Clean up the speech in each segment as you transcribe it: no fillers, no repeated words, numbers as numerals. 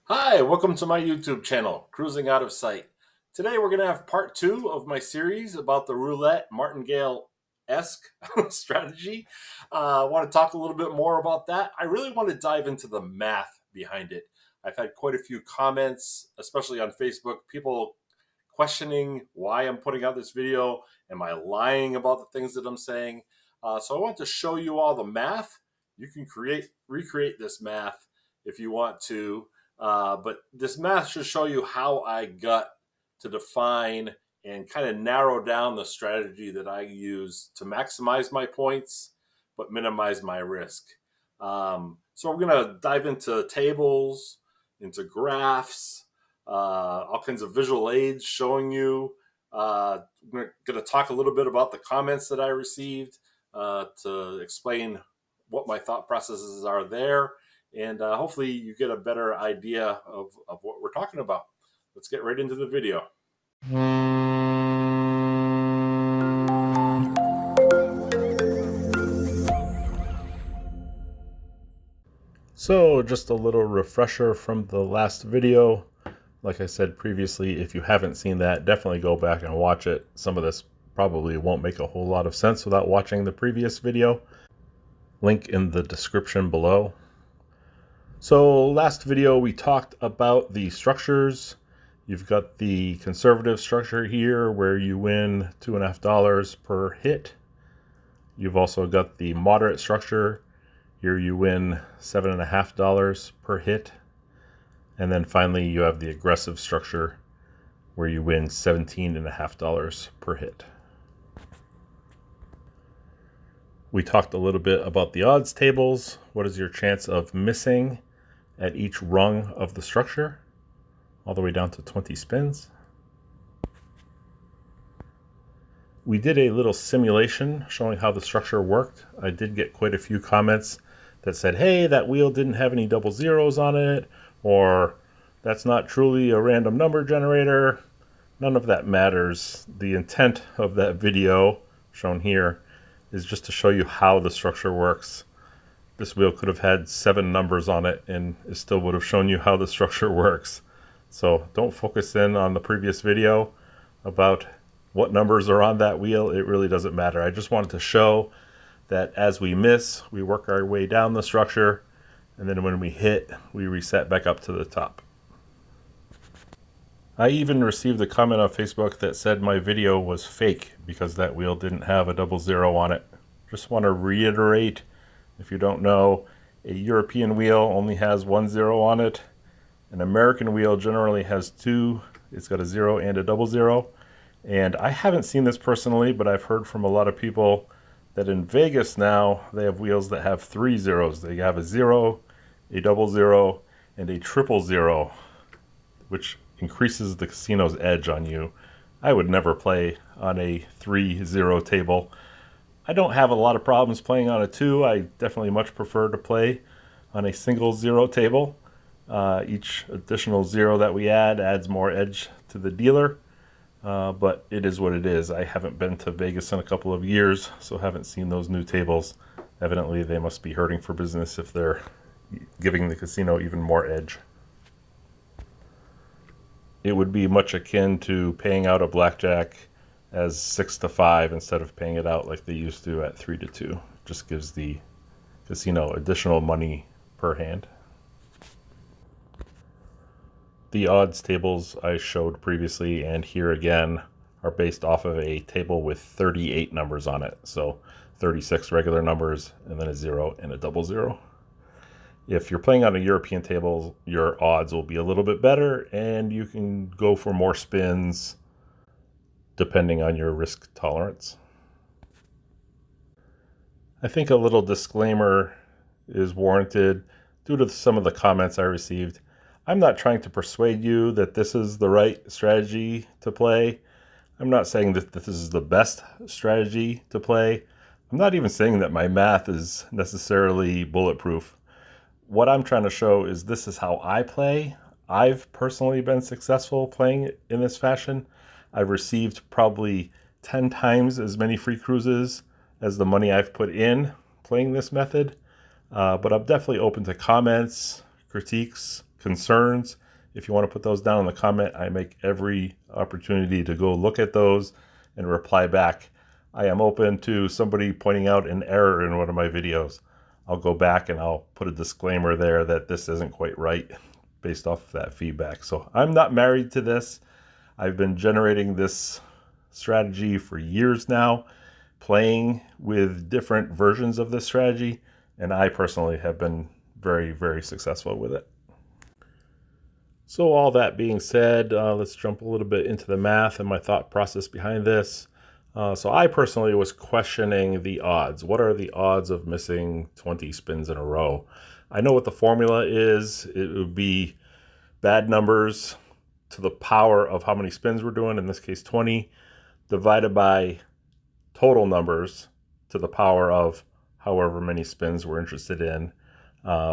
Hi, welcome to my YouTube channel, Cruising Out of Sight. Today we're going to have part two of my series about the Roulette Martingale-esque strategy. I want to talk a little bit more about that. I really want to dive into the math behind it. I've had quite a few comments, especially on Facebook, people questioning why I'm putting out this video. Am I lying about the things that I'm saying? So I want to show you all the math. You can recreate this math if you want to. But this math should show you how I got to define and kind of narrow down the strategy that I use to maximize my points, but minimize my risk. So we're going to dive into tables, into graphs, all kinds of visual aids showing you. We're going to talk a little bit about the comments that I received to explain what my thought processes are there, and hopefully you get a better idea of what we're talking about. Let's get right into the video. So just a little refresher from the last video. Like I said previously, if you haven't seen that, definitely go back and watch it. Some of this probably won't make a whole lot of sense without watching the previous video. Link in the description below. So last video we talked about the structures. You've got the conservative structure here where you win $2.50 per hit. You've also got the moderate structure. Here you win $7.50 per hit. And then finally you have the aggressive structure where you win $17.50 per hit. We talked a little bit about the odds tables. What is your chance of missing at each rung of the structure, all the way down to 20 spins. We did a little simulation showing how the structure worked. I did get quite a few comments that said, hey, that wheel didn't have any double zeros on it, or that's not truly a random number generator. None of that matters. The intent of that video, shown here, is just to show you how the structure works. This wheel could have had 7 numbers on it and it still would have shown you how the structure works. So don't focus in on the previous video about what numbers are on that wheel. It really doesn't matter. I just wanted to show that as we miss, we work our way down the structure, and then when we hit, we reset back up to the top. I even received a comment on Facebook that said my video was fake because that wheel didn't have a double zero on it. Just want to reiterate, if you don't know, a European wheel only has 1 0 on it. An American wheel generally has 2. It's got a 0 and a double zero. And I haven't seen this personally, but I've heard from a lot of people that in Vegas now, they have wheels that have 3 zeros. They have a 0, a double zero, and a triple zero, which increases the casino's edge on you. I would never play on a 3-0 table. I don't have a lot of problems playing on a 2. I definitely much prefer to play on a single 0 table. Each additional 0 that we add adds more edge to the dealer, but it is what it is. I haven't been to Vegas in a couple of years, so haven't seen those new tables. Evidently, they must be hurting for business if they're giving the casino even more edge. It would be much akin to paying out a blackjack as 6-5 instead of paying it out like they used to at 3-2. Just gives the casino additional money per hand. The odds tables I showed previously and here again are based off of a table with 38 numbers on it. So 36 regular numbers and then a 0 and a double zero. If you're playing on a European table, your odds will be a little bit better and you can go for more spins depending on your risk tolerance. I think a little disclaimer is warranted due to some of the comments I received. I'm not trying to persuade you that this is the right strategy to play. I'm not saying that this is the best strategy to play. I'm not even saying that my math is necessarily bulletproof. What I'm trying to show is this is how I play. I've personally been successful playing in this fashion. I've received probably 10 times as many free cruises as the money I've put in playing this method. But I'm definitely open to comments, critiques, concerns, if you want to put those down in the comment, I make every opportunity to go look at those and reply back. I am open to somebody pointing out an error in one of my videos. I'll go back and I'll put a disclaimer there that this isn't quite right based off of that feedback. So I'm not married to this. I've been generating this strategy for years now, playing with different versions of this strategy, and I personally have been very, very successful with it. So all that being said, let's jump a little bit into the math and my thought process behind this. So I personally was questioning the odds. What are the odds of missing 20 spins in a row? I know what the formula is. It would be bad numbers to the power of how many spins we're doing, in this case 20, divided by total numbers to the power of however many spins we're interested in.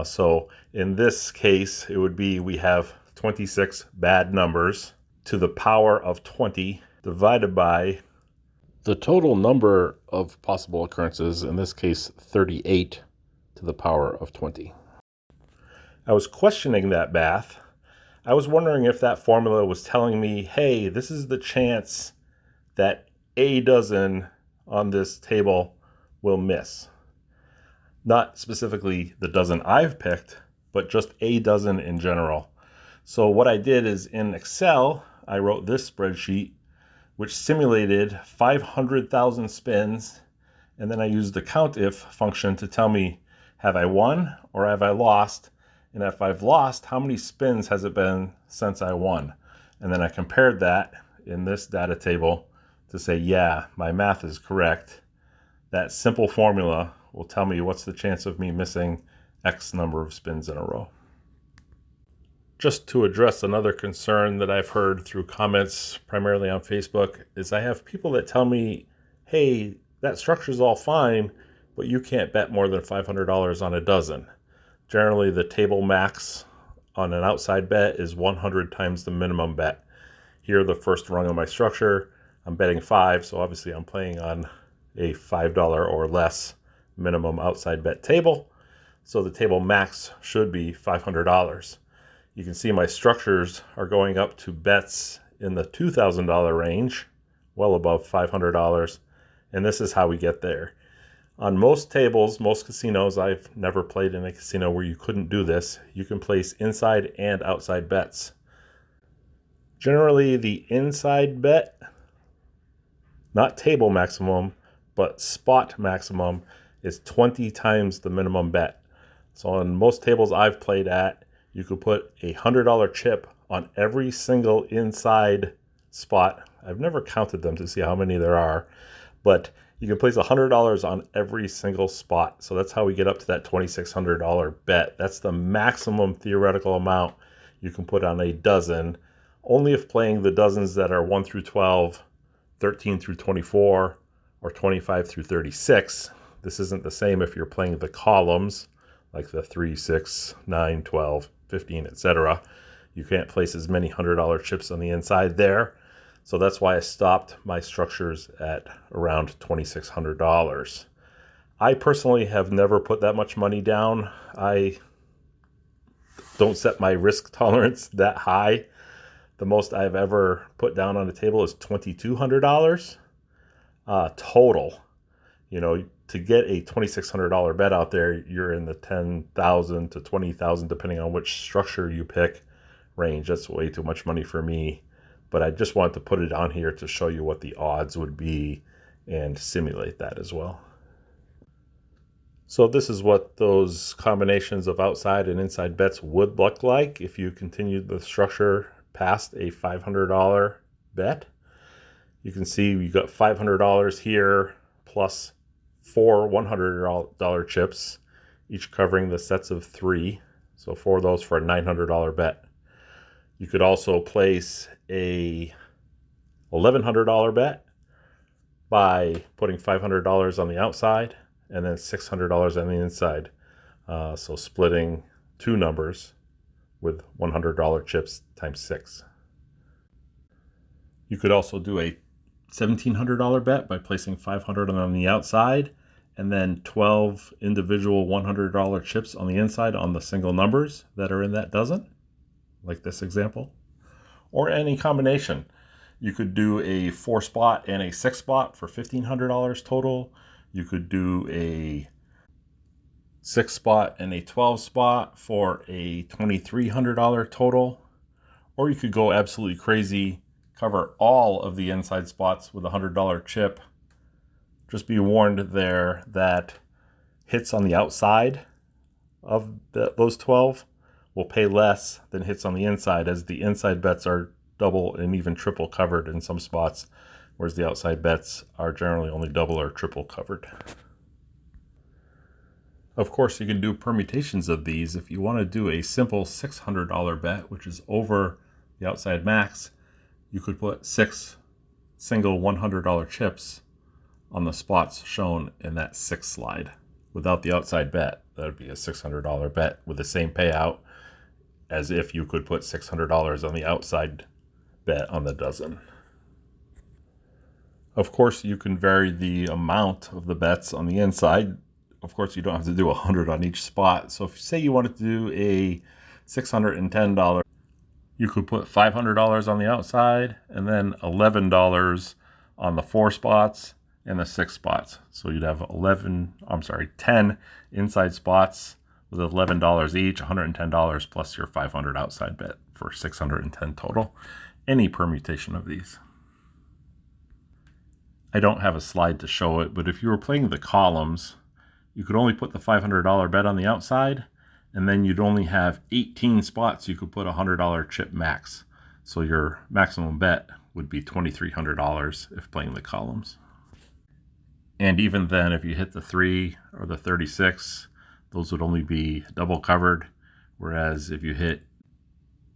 So in this case, it would be we have 26 bad numbers to the power of 20 divided by the total number of possible occurrences, in this case 38 to the power of 20. I was questioning that math. I was wondering if that formula was telling me, hey, this is the chance that a dozen on this table will miss. Not specifically the dozen I've picked, but just a dozen in general. So what I did is in Excel, I wrote this spreadsheet which simulated 500,000 spins, and then I used the COUNTIF function to tell me, have I won or have I lost? And if I've lost, how many spins has it been since I won? And then I compared that in this data table to say, yeah, my math is correct. That simple formula will tell me what's the chance of me missing X number of spins in a row. Just to address another concern that I've heard through comments, primarily on Facebook, is I have people that tell me, hey, that structure's all fine, but you can't bet more than $500 on a dozen. Generally, the table max on an outside bet is 100 times the minimum bet. Here, the first rung of my structure, I'm betting 5, so obviously I'm playing on a $5 or less minimum outside bet table. So the table max should be $500. You can see my structures are going up to bets in the $2,000 range, well above $500, and this is how we get there. On most tables, most casinos, I've never played in a casino where you couldn't do this, you can place inside and outside bets. Generally, the inside bet, not table maximum, but spot maximum, is 20 times the minimum bet. So on most tables I've played at, you could put a $100 chip on every single inside spot. I've never counted them to see how many there are, but you can place $100 on every single spot. So that's how we get up to that $2,600 bet. That's the maximum theoretical amount you can put on a dozen, only if playing the dozens that are 1 through 12, 13 through 24, or 25 through 36. This isn't the same if you're playing the columns, like the 3, 6, 9, 12, 15, etc. You can't place as many $100 chips on the inside there. So that's why I stopped my structures at around $2,600. I personally have never put that much money down. I don't set my risk tolerance that high. The most I've ever put down on the table is $2,200 total. You know, to get a $2,600 bet out there, you're in the $10,000 to $20,000, depending on which structure you pick, range. That's way too much money for me. But I just wanted to put it on here to show you what the odds would be and simulate that as well. So this is what those combinations of outside and inside bets would look like if you continued the structure past a $500 bet. You can see you got $500 here plus 4 $100 chips, each covering the sets of 3. So 4 of those for a $900 bet. You could also place a $1,100 bet by putting $500 on the outside and then $600 on the inside. So splitting 2 numbers with $100 chips times 6. You could also do a $1,700 bet by placing $500 on the outside and then 12 individual $100 chips on the inside on the single numbers that are in that dozen. like this example, or any combination. You could do a 4-spot and a 6-spot for $1,500 total. You could do a 6-spot and a 12-spot for a $2,300 total. Or you could go absolutely crazy, cover all of the inside spots with a $100 chip. Just be warned there that hits on the outside of those 12 will pay less than hits on the inside, as the inside bets are double and even triple covered in some spots, whereas the outside bets are generally only double or triple covered. Of course, you can do permutations of these. If you want to do a simple $600 bet, which is over the outside max, you could put 6 single $100 chips on the spots shown in that 6 slide without the outside bet. That would be a $600 bet with the same payout as if you could put $600 on the outside bet on the dozen. Of course, you can vary the amount of the bets on the inside. Of course, you don't have to do 100 on each spot. So if you say you wanted to do a $610, you could put $500 on the outside and then $11 on the 4 spots and the 6 spots. So you'd have 10 inside spots with $11 each, $110 plus your 500 outside bet for $610 total. Any permutation of these. I don't have a slide to show it, but if you were playing the columns, you could only put the $500 bet on the outside, and then you'd only have 18 spots you could put a $100 chip max. So your maximum bet would be $2,300 if playing the columns. And even then, if you hit the 3 or the 36, those would only be double covered. Whereas if you hit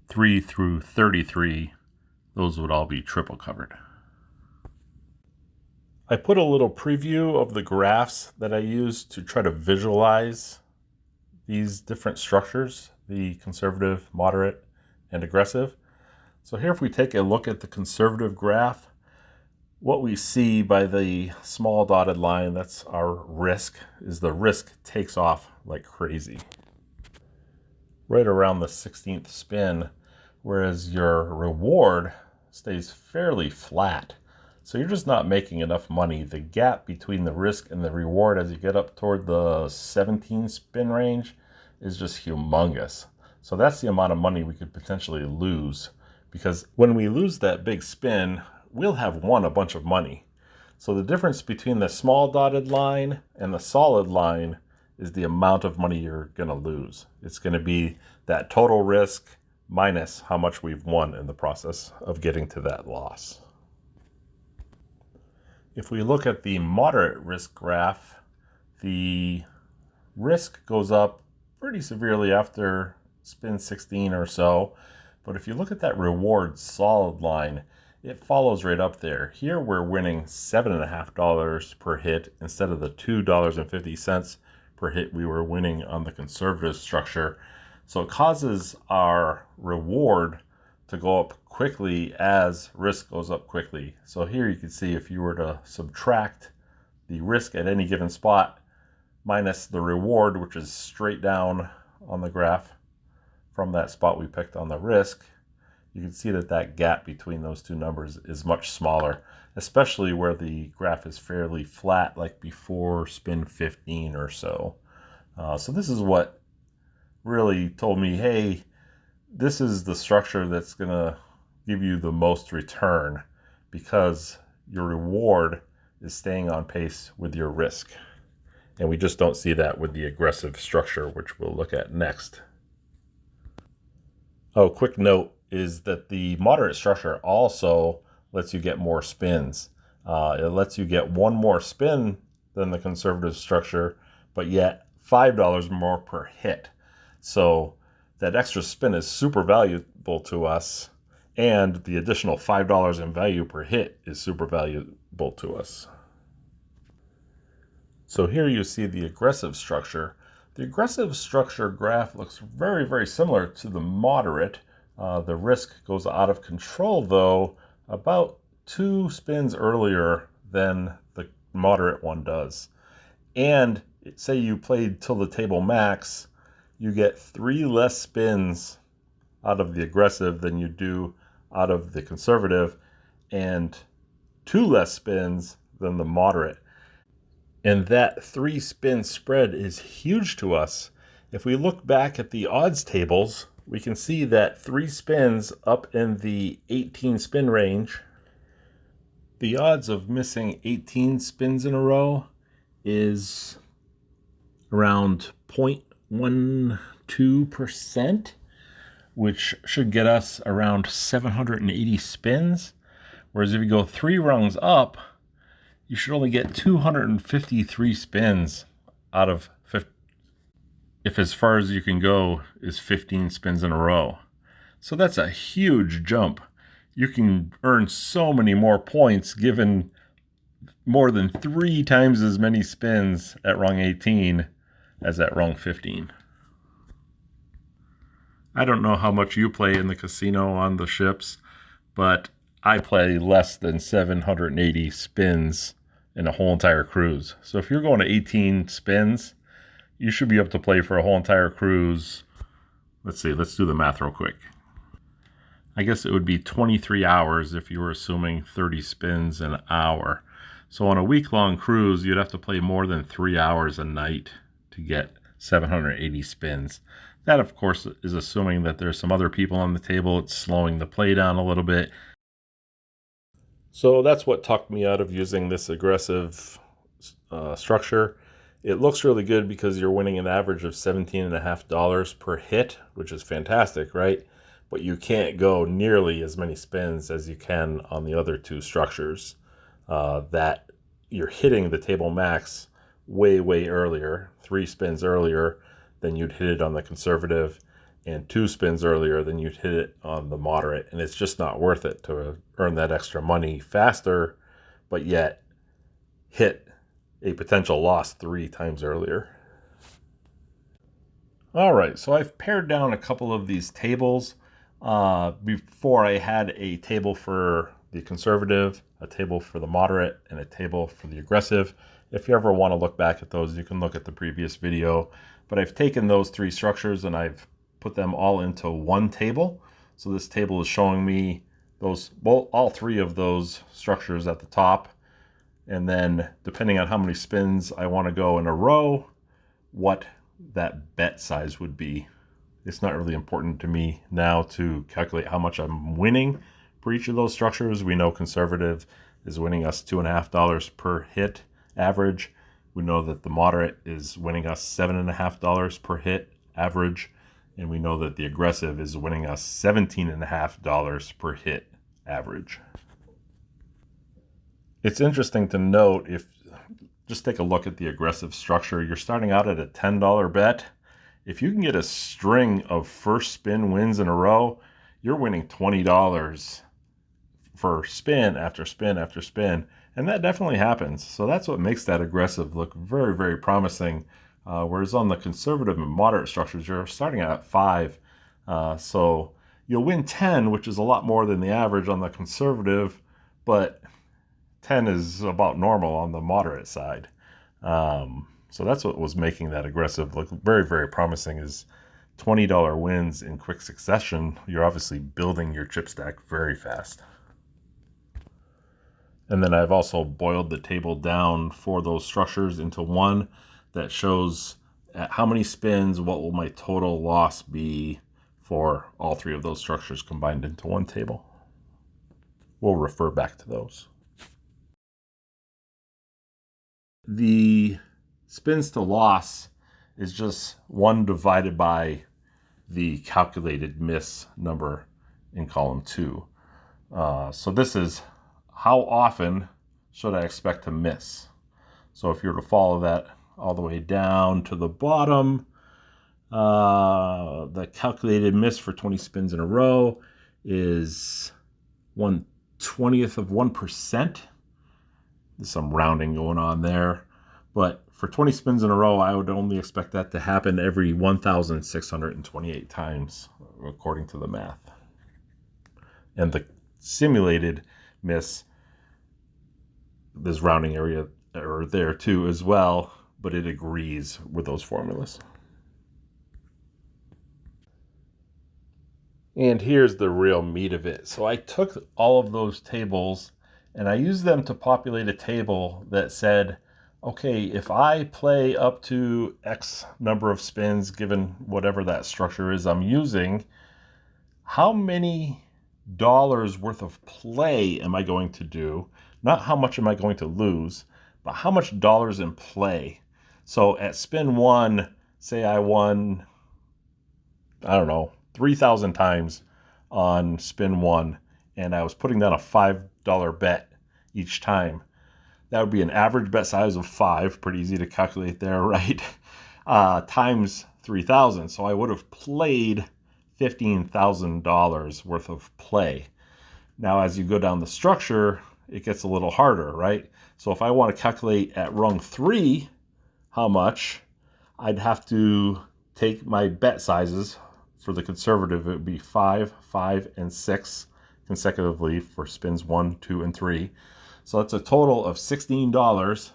3 through 33, those would all be triple covered. I put a little preview of the graphs that I use to try to visualize these different structures, the conservative, moderate, and aggressive. So here, if we take a look at the conservative graph, what we see by the small dotted line, that's our risk, is the risk takes off like crazy right around the 16th spin, whereas your reward stays fairly flat. So you're just not making enough money. The gap between the risk and the reward as you get up toward the 17 spin range is just humongous. So that's the amount of money we could potentially lose, because when we lose that big spin, we'll have won a bunch of money. So the difference between the small dotted line and the solid line is the amount of money you're going to lose. It's going to be that total risk minus how much we've won in the process of getting to that loss. If we look at the moderate risk graph, the risk goes up pretty severely after spin 16 or so. But if you look at that reward solid line, it follows right up there. Here we're winning $7.50 per hit instead of the $2.50 per hit we were winning on the conservative structure. So it causes our reward to go up quickly as risk goes up quickly. So here you can see, if you were to subtract the risk at any given spot minus the reward, which is straight down on the graph from that spot we picked on the risk, you can see that that gap between those two numbers is much smaller, especially where the graph is fairly flat, like before spin 15 or so. So this is what really told me, hey, this is the structure that's going to give you the most return, because your reward is staying on pace with your risk. And we just don't see that with the aggressive structure, which we'll look at next. Oh, quick note is that the moderate structure also lets you get more spins. It lets you get one more spin than the conservative structure, but yet $5 more per hit. So that extra spin is super valuable to us, and the additional $5 in value per hit is super valuable to us. So here you see the aggressive structure. The aggressive structure graph looks very, very similar to the moderate. The risk goes out of control, though, about 2 spins earlier than the moderate one does. And say you played till the table max, you get 3 less spins out of the aggressive than you do out of the conservative, and 2 less spins than the moderate. And that 3 spin spread is huge to us. If we look back at the odds tables, we can see that 3 spins up in the 18 spin range, the odds of missing 18 spins in a row is around 0.12%, which should get us around 780 spins. Whereas if you go 3 rungs up, you should only get 253 spins out of 50, if as far as you can go is 15 spins in a row. So that's a huge jump. You can earn so many more points given more than 3 times as many spins at rung 18 as at rung 15. I don't know how much you play in the casino on the ships, but I play less than 780 spins in a whole entire cruise. So if you're going to 18 spins, you should be able to play for a whole entire cruise. Let's see, let's do the math real quick. I guess it would be 23 hours if you were assuming 30 spins an hour. So on a week-long cruise, you'd have to play more than 3 hours a night to get 780 spins. That, of course, is assuming that there's some other people on the table. It's slowing the play down a little bit. So that's what talked me out of using this aggressive structure. It looks really good because you're winning an average of $17.50 per hit, which is fantastic, right? But you can't go nearly as many spins as you can on the other 2 structures. That you're hitting the table max way earlier, 3 spins earlier than you'd hit it on the conservative, and 2 spins earlier than you'd hit it on the moderate. And it's just not worth it to earn that extra money faster, but yet hit a potential loss 3 times earlier. All right, so I've pared down a couple of these tables. Before I had a table for the conservative, a table for the moderate, and a table for the aggressive. If you ever want to look back at those, you can look at the previous video. But I've taken those 3 structures and I've put them all into one table. So this table is showing me all 3 of those structures at the top. And then depending on how many spins I want to go in a row, what that bet size would be. It's not really important to me now to calculate how much I'm winning for each of those structures. We know conservative is winning us $2.50 per hit average. We know that the moderate is winning us $7.50 per hit average. And we know that the aggressive is winning us $17.50 per hit average. It's interesting to note, if just take a look at the aggressive structure, you're starting out at a $10 bet. If you can get a string of first spin wins in a row, you're winning $20 for spin after spin after spin. And that definitely happens. So that's what makes that aggressive look very promising. Whereas on the conservative and moderate structures, you're starting at 5. So you'll win 10, which is a lot more than the average on the conservative, but 10 is about normal on the moderate side. So that's what was making that aggressive look very promising, is $20 wins in quick succession. You're obviously building your chip stack very fast. And then I've also boiled the table down for those structures into one that shows at how many spins, what will my total loss be for all 3 of those structures combined into one table. We'll refer back to those. The spins to loss is just 1 divided by the calculated miss number in column 2. So this is how often should I expect to miss. So if you were to follow that all the way down to the bottom, the calculated miss for 20 spins in a row is 1/20th of 1%. There's some rounding going on there. But for 20 spins in a row, I would only expect that to happen every 1,628 times, according to the math. And the simulated miss, there's rounding area or there too as well, but it agrees with those formulas. And here's the real meat of it. So I took all of those tables and I used them to populate a table that said, okay, if I play up to X number of spins, given whatever that structure is I'm using, how many dollars worth of play am I going to do? Not how much am I going to lose, but how much dollars in play. So at spin one, say I won, I don't know, 3,000 times on spin one, and I was putting down a $5 bet each time. That would be an average bet size of 5, pretty easy to calculate there, right? Times 3,000. So I would have played $15,000 worth of play. Now, as you go down the structure, it gets a little harder, right? So if I want to calculate at rung 3 how much, I'd have to take my bet sizes. For the conservative, it would be 5, 5, and 6 consecutively for spins 1, 2, and 3. So that's a total of $16,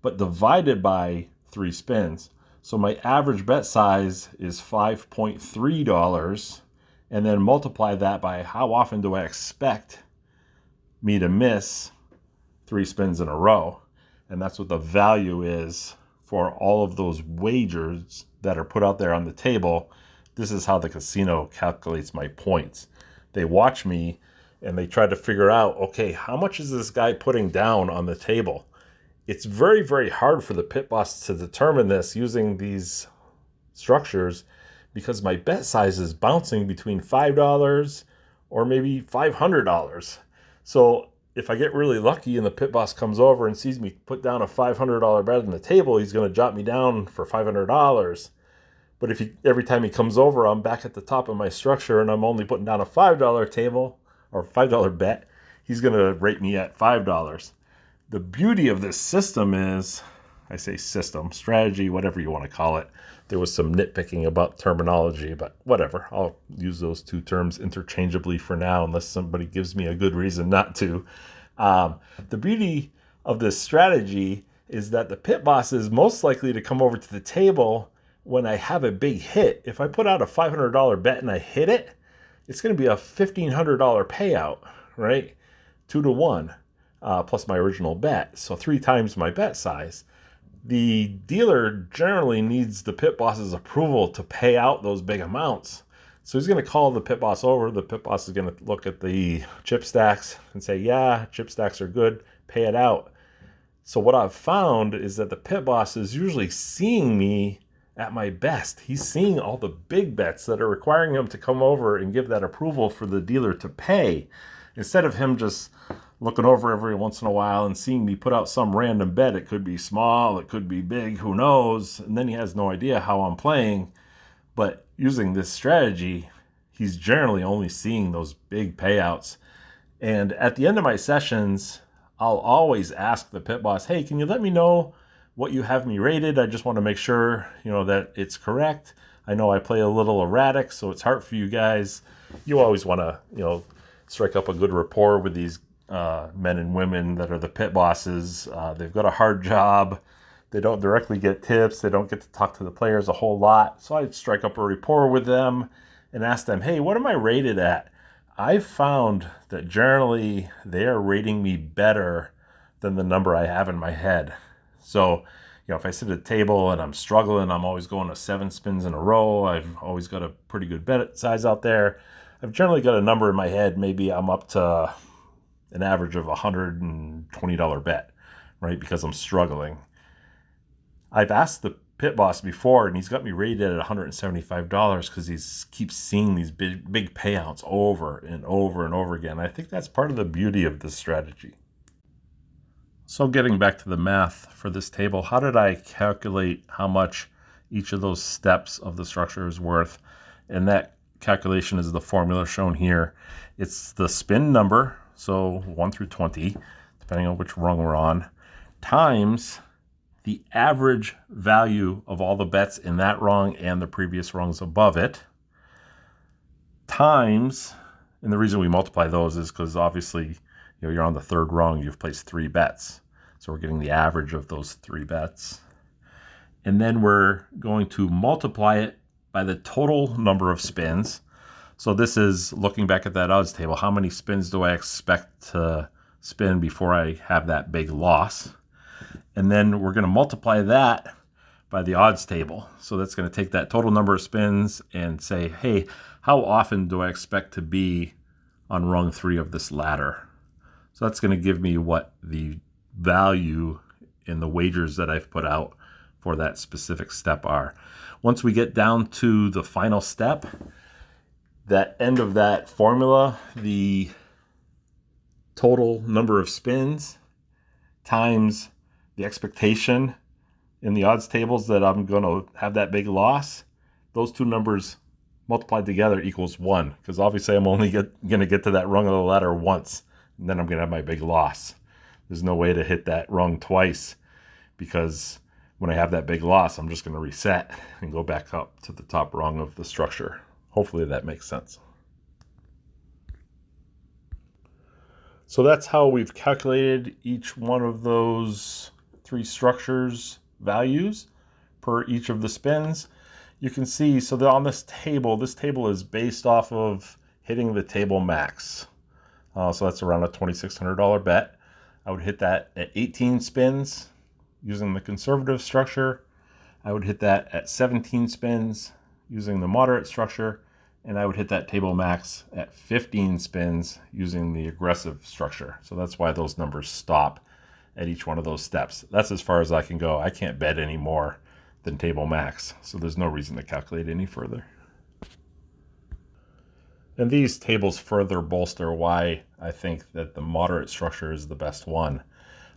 but divided by 3 spins. So my average bet size is $5.3, and then multiply that by how often do I expect me to miss 3 spins in a row. And that's what the value is for all of those wagers that are put out there on the table. This is how the casino calculates my points. They watch me and they try to figure out, okay, how much is this guy putting down on the table? It's very, very hard for the pit boss to determine this using these structures because my bet size is bouncing between $5 or maybe $500. So if I get really lucky and the pit boss comes over and sees me put down a $500 bet on the table, he's going to drop me down for $500. But if every time he comes over, I'm back at the top of my structure and I'm only putting down a $5 table or $5 bet, he's going to rate me at $5. The beauty of this system is, I say system, strategy, whatever you want to call it. There was some nitpicking about terminology, but whatever. I'll use those two terms interchangeably for now, unless somebody gives me a good reason not to. The beauty of this strategy is that the pit boss is most likely to come over to the table when I have a big hit. If I put out a $500 bet and I hit it, it's going to be a $1,500 payout, right? 2 to 1, plus my original bet. So 3 times my bet size. The dealer generally needs the pit boss's approval to pay out those big amounts. So he's going to call the pit boss over. The pit boss is going to look at the chip stacks and say, yeah, chip stacks are good, pay it out. So what I've found is that the pit boss is usually seeing me at my best. He's seeing all the big bets that are requiring him to come over and give that approval for the dealer to pay, instead of him just looking over every once in a while and seeing me put out some random bet. It could be small, it could be big, who knows, and then he has no idea how I'm playing. But using this strategy, he's generally only seeing those big payouts. And at the end of my sessions, I'll always ask the pit boss, hey, can you let me know what you have me rated? I just want to make sure, that it's correct. I know I play a little erratic, so it's hard for you guys. You always want to, strike up a good rapport with these men and women that are the pit bosses. They've got a hard job. They don't directly get tips. They don't get to talk to the players a whole lot. So I strike up a rapport with them and ask them, hey, what am I rated at? I've found that generally they are rating me better than the number I have in my head. So, if I sit at a table and I'm struggling, I'm always going to 7 spins in a row. I've always got a pretty good bet size out there. I've generally got a number in my head. Maybe I'm up to an average of $120 bet, right? Because I'm struggling. I've asked the pit boss before, and he's got me rated at $175 because he keeps seeing these big payouts over and over and over again. I think that's part of the beauty of this strategy. So getting back to the math for this table, how did I calculate how much each of those steps of the structure is worth? And that calculation is the formula shown here. It's the spin number, so 1 through 20, depending on which rung we're on, times the average value of all the bets in that rung and the previous rungs above it, times, and the reason we multiply those is because obviously you're on the 3rd rung, you've placed 3 bets. So we're getting the average of those 3 bets. And then we're going to multiply it by the total number of spins. So this is looking back at that odds table. How many spins do I expect to spin before I have that big loss? And then we're going to multiply that by the odds table. So that's going to take that total number of spins and say, hey, how often do I expect to be on rung 3 of this ladder? So that's going to give me what the value in the wagers that I've put out for that specific step are. Once we get down to the final step, that end of that formula, the total number of spins times the expectation in the odds tables that I'm going to have that big loss, those two numbers multiplied together equals 1, because obviously I'm only going to get to that rung of the ladder once, and then I'm going to have my big loss. There's no way to hit that rung twice, because when I have that big loss, I'm just going to reset and go back up to the top rung of the structure. Hopefully that makes sense. So that's how we've calculated each one of those 3 structures values per each of the spins. You can see, so on this table is based off of hitting the table max. So that's around a $2,600 bet. I would hit that at 18 spins using the conservative structure. I would hit that at 17 spins using the moderate structure. And I would hit that table max at 15 spins using the aggressive structure. So that's why those numbers stop at each one of those steps. That's as far as I can go. I can't bet any more than table max, so there's no reason to calculate any further. And these tables further bolster why I think that the moderate structure is the best one.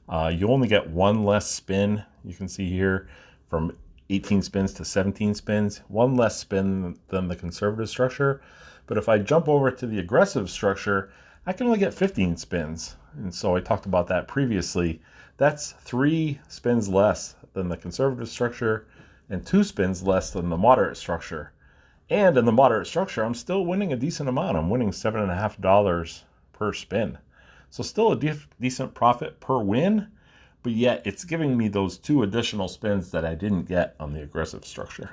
You only get one less spin. You can see here from 18 spins to 17 spins, one less spin than the conservative structure. But if I jump over to the aggressive structure, I can only get 15 spins. And so I talked about that previously. That's 3 spins less than the conservative structure and 2 spins less than the moderate structure. And in the moderate structure, I'm still winning a decent amount. I'm winning $7.50 per spin. So still a decent profit per win, but yet it's giving me those 2 additional spins that I didn't get on the aggressive structure.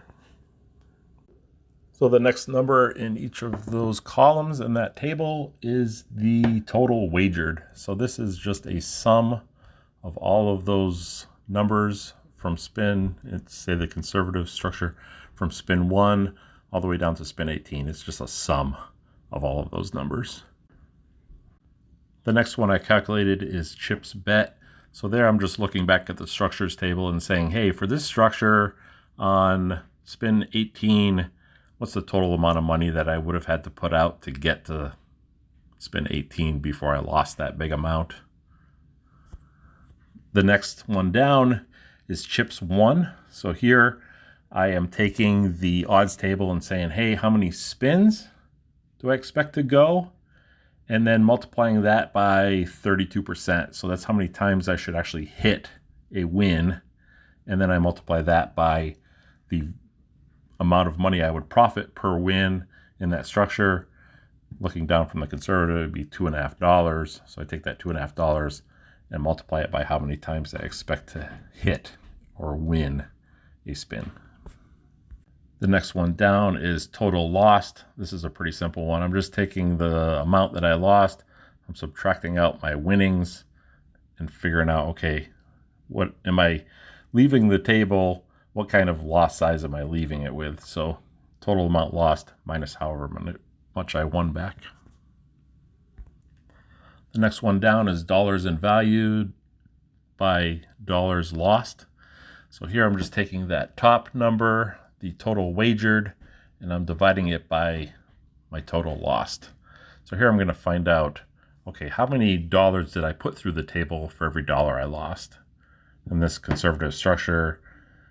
So the next number in each of those columns in that table is the total wagered. So this is just a sum of all of those numbers from spin, it's say the conservative structure, from spin 1 all the way down to spin 18. It's just a sum of all of those numbers. The next one I calculated is chips bet. So there I'm just looking back at the structures table and saying, hey, for this structure on spin 18, what's the total amount of money that I would have had to put out to get to spin 18 before I lost that big amount? The next one down is chips 1. So here I am taking the odds table and saying, hey, how many spins do I expect to go? And then multiplying that by 32%. So that's how many times I should actually hit a win. And then I multiply that by the amount of money I would profit per win in that structure. Looking down from the conservative, it would be $2.50. So I take that $2.50 and multiply it by how many times I expect to hit or win a spin. The next one down is total lost. This is a pretty simple one. I'm just taking the amount that I lost, I'm subtracting out my winnings and figuring out, okay, what am I leaving the table? What kind of loss size am I leaving it with? So total amount lost minus however much I won back. The next one down is dollars in value by dollars lost. So here I'm just taking that top number, the total wagered, and I'm dividing it by my total lost. So here I'm going to find out, okay, how many dollars did I put through the table for every dollar I lost? In this conservative structure,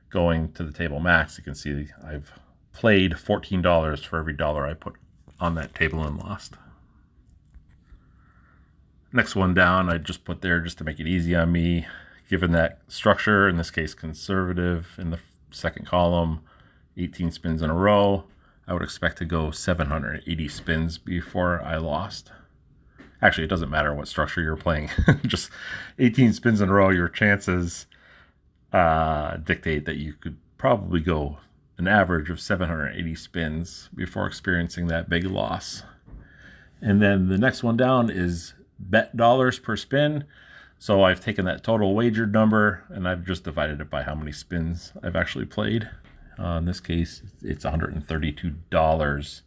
going to the table max, you can see I've played $14 for every dollar I put on that table and lost. Next one down, I just put there just to make it easy on me. Given that structure, in this case conservative, in the second column, 18 spins in a row, I would expect to go 780 spins before I lost. Actually, it doesn't matter what structure you're playing. Just 18 spins in a row, your chances dictate that you could probably go an average of 780 spins before experiencing that big loss. And then the next one down is bet dollars per spin. So I've taken that total wagered number and I've just divided it by how many spins I've actually played. In this case, it's $132.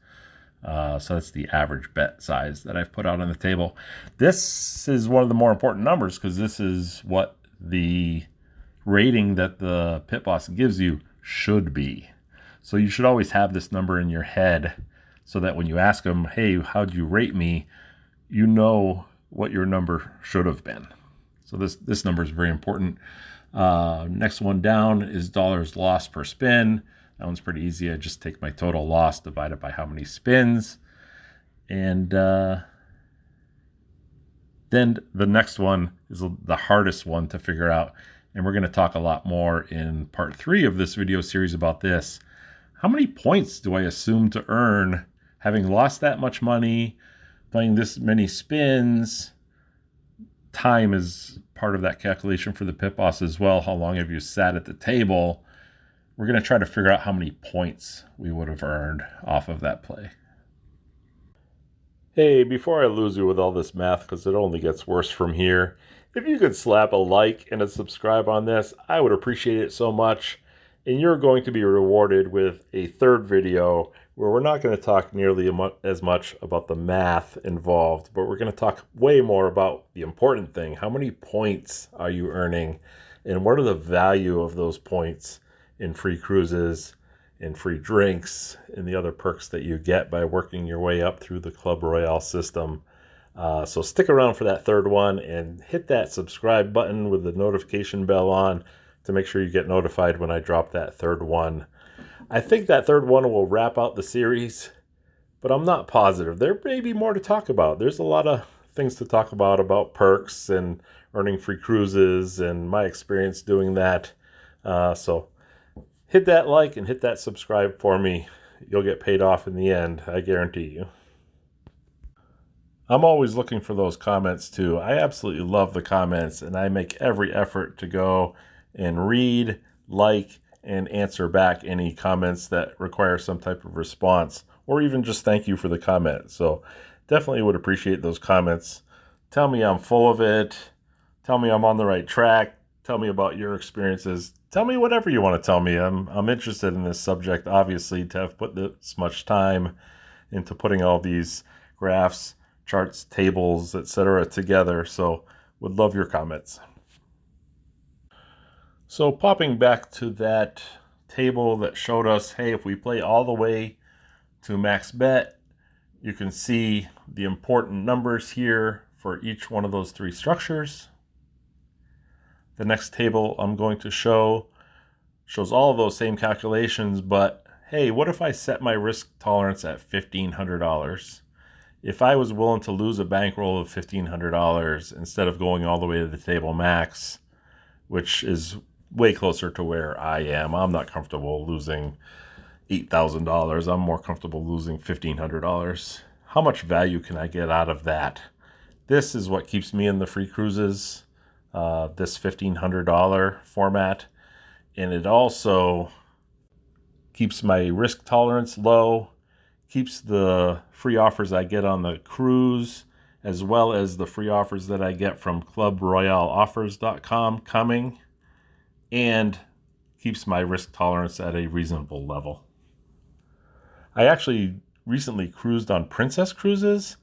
So that's the average bet size that I've put out on the table. This is one of the more important numbers because this is what the rating that the pit boss gives you should be. So you should always have this number in your head so that when you ask them, hey, how'd you rate me? You know what your number should have been. So this number is very important. Next one down is dollars lost per spin. That one's pretty easy. I just take my total loss divided by how many spins. And then the next one is the hardest one to figure out. And we're going to talk a lot more in part 3 of this video series about this. How many points do I assume to earn having lost that much money, playing this many spins? Time is part of that calculation for the pit boss as well. How long have you sat at the table? We're going to try to figure out how many points we would have earned off of that play. Hey, before I lose you with all this math, because it only gets worse from here, if you could slap a like and a subscribe on this, I would appreciate it so much. And you're going to be rewarded with a third video where we're not going to talk nearly as much about the math involved, but we're going to talk way more about the important thing. How many points are you earning? And what are the value of those points in free cruises, in free drinks, and the other perks that you get by working your way up through the Club Royale system? So stick around for that third one and hit that subscribe button with the notification bell on to make sure you get notified when I drop that third one. I think that third one will wrap out the series, but I'm not positive. There may be more to talk about. There's a lot of things to talk about perks and earning free cruises and my experience doing that. So hit that like and hit that subscribe for me. You'll get paid off in the end, I guarantee you. I'm always looking for those comments too. I absolutely love the comments and I make every effort to go and read, like, and answer back any comments that require some type of response or even just thank you for the comment. So definitely would appreciate those comments. Tell me I'm full of it. Tell me I'm on the right track. Tell me about your experiences. Tell me whatever you want to tell me. I'm interested in this subject, obviously, to have put this much time into putting all these graphs, charts, tables, etc. together. So would love your comments. So popping back to that table that showed us, hey, if we play all the way to max bet, you can see the important numbers here for each one of those three structures. The next table I'm going to show shows all of those same calculations, but hey, what if I set my risk tolerance at $1,500? If I was willing to lose a bankroll of $1,500 instead of going all the way to the table max, which is way closer to where I am. I'm not comfortable losing $8,000. I'm more comfortable losing $1,500. How much value can I get out of that? This is what keeps me in the free cruises, this $1,500 format. And it also keeps my risk tolerance low, keeps the free offers I get on the cruise, as well as the free offers that I get from clubroyaleoffers.com coming, and keeps my risk tolerance at a reasonable level. I actually recently cruised on Princess Cruises,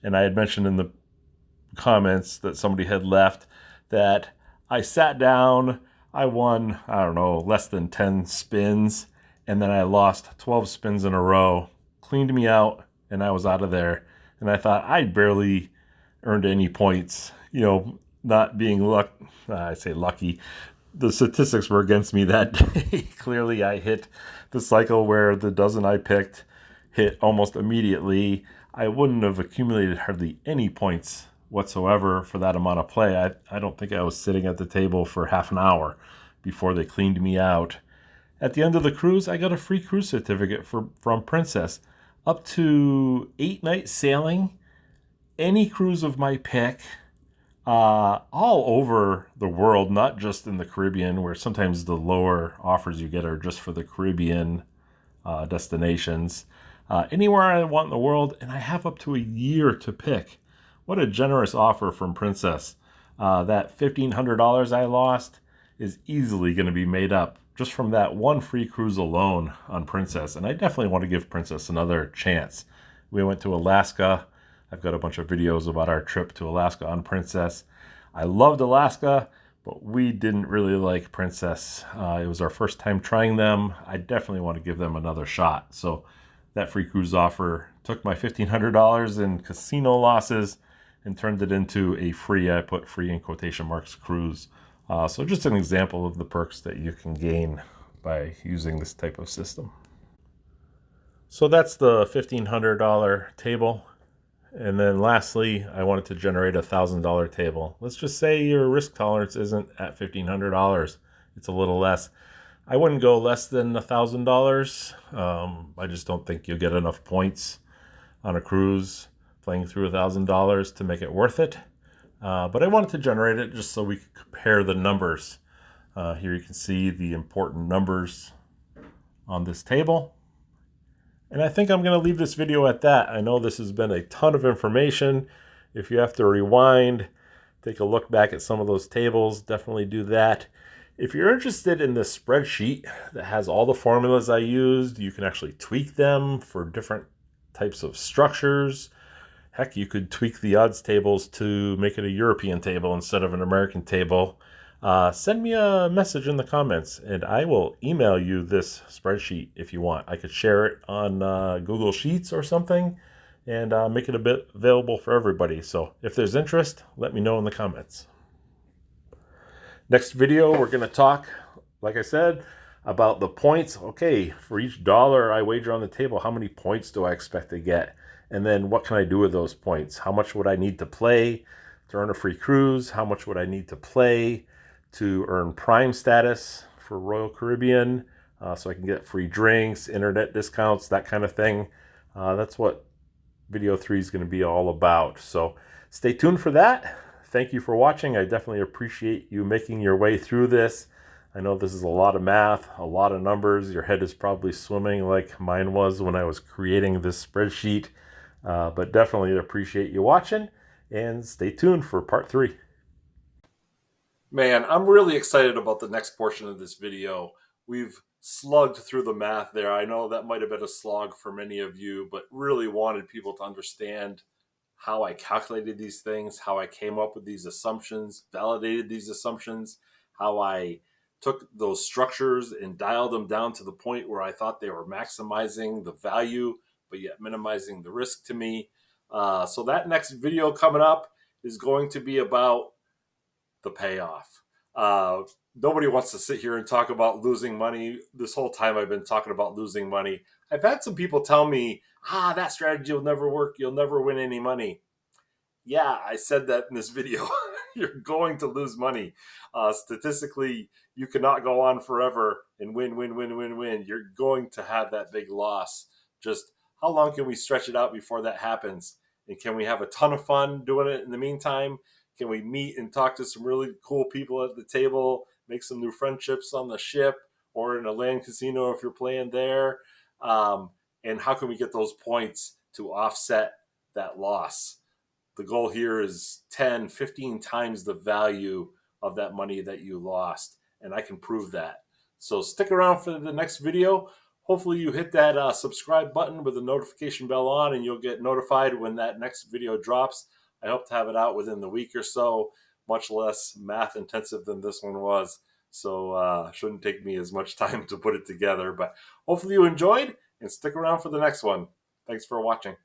and I had mentioned in the comments that somebody had left that I sat down, I won, I don't know, less than 10 spins, and then I lost 12 spins in a row, cleaned me out, and I was out of there. And I thought I barely earned any points, not being lucky. The statistics were against me that day. Clearly, I hit the cycle where the dozen I picked hit almost immediately. I wouldn't have accumulated hardly any points whatsoever for that amount of play. I don't think I was sitting at the table for half an hour before they cleaned me out. At the end of the cruise, I got a free cruise certificate from Princess. Up to 8 nights sailing, any cruise of my pick, all over the world, not just in the Caribbean, where sometimes the lower offers you get are just for the Caribbean destinations. Anywhere I want in the world, and I have up to a year to pick. What a generous offer from Princess. That $1,500 I lost is easily going to be made up just from that one free cruise alone on Princess. And I definitely want to give Princess another chance. We went to Alaska. I've got a bunch of videos about our trip to Alaska on Princess. I loved Alaska, but we didn't really like Princess. It was our first time trying them. I definitely want to give them another shot. So that free cruise offer took my $1,500 in casino losses and turned it into a free, I put free in quotation marks, cruise. So just an example of the perks that you can gain by using this type of system. So that's the $1,500 table. And then lastly, I wanted to generate a $1,000 table. Let's just say your risk tolerance isn't at $1,500. It's a little less. I wouldn't go less than $1,000. I just don't think you'll get enough points on a cruise playing through $1,000 to make it worth it. But I wanted to generate it just so we could compare the numbers. Here you can see the important numbers on this table. And I think I'm going to leave this video at that. I know this has been a ton of information. If you have to rewind, take a look back at some of those tables, definitely do that. If you're interested in this spreadsheet that has all the formulas I used, you can actually tweak them for different types of structures. Heck, you could tweak the odds tables to make it a European table instead of an American table. Send me a message in the comments and I will email you this spreadsheet if you want. I could share it on Google Sheets or something and make it a bit available for everybody. So if there's interest, let me know in the comments. Next video, we're going to talk, like I said, about the points. Okay, for each dollar I wager on the table, how many points do I expect to get? And then what can I do with those points? How much would I need to play to earn a free cruise? How much would I need to play to earn Prime status for Royal Caribbean so I can get free drinks, internet discounts, that kind of thing? That's what video 3 is going to be all about. So stay tuned for that. Thank you for watching. I definitely appreciate you making your way through this. I know this is a lot of math, a lot of numbers. Your head is probably swimming like mine was when I was creating this spreadsheet. But definitely appreciate you watching and stay tuned for part 3. Man, I'm really excited about the next portion of this video. We've slugged through the math there. I know that might have been a slog for many of you, but really wanted people to understand how I calculated these things, how I came up with these assumptions, validated these assumptions, how I took those structures and dialed them down to the point where I thought they were maximizing the value, but yet minimizing the risk to me. So that next video coming up is going to be about the payoff. Nobody wants to sit here and talk about losing money. This whole time I've been talking about losing money. I've had some people tell me, that strategy will never work. You'll never win any money. Yeah, I said that in this video. You're going to lose money. Statistically, you cannot go on forever and win. You're going to have that big loss. Just how long can we stretch it out before that happens? And can we have a ton of fun doing it in the meantime? Can we meet and talk to some really cool people at the table, make some new friendships on the ship or in a land casino if you're playing there? And how can we get those points to offset that loss? The goal here is 10, 15 times the value of that money that you lost. And I can prove that. So stick around for the next video. Hopefully you hit that subscribe button with the notification bell on and you'll get notified when that next video drops. I hope to have it out within the week or so, much less math intensive than this one was. So shouldn't take me as much time to put it together. But hopefully you enjoyed and stick around for the next one. Thanks for watching.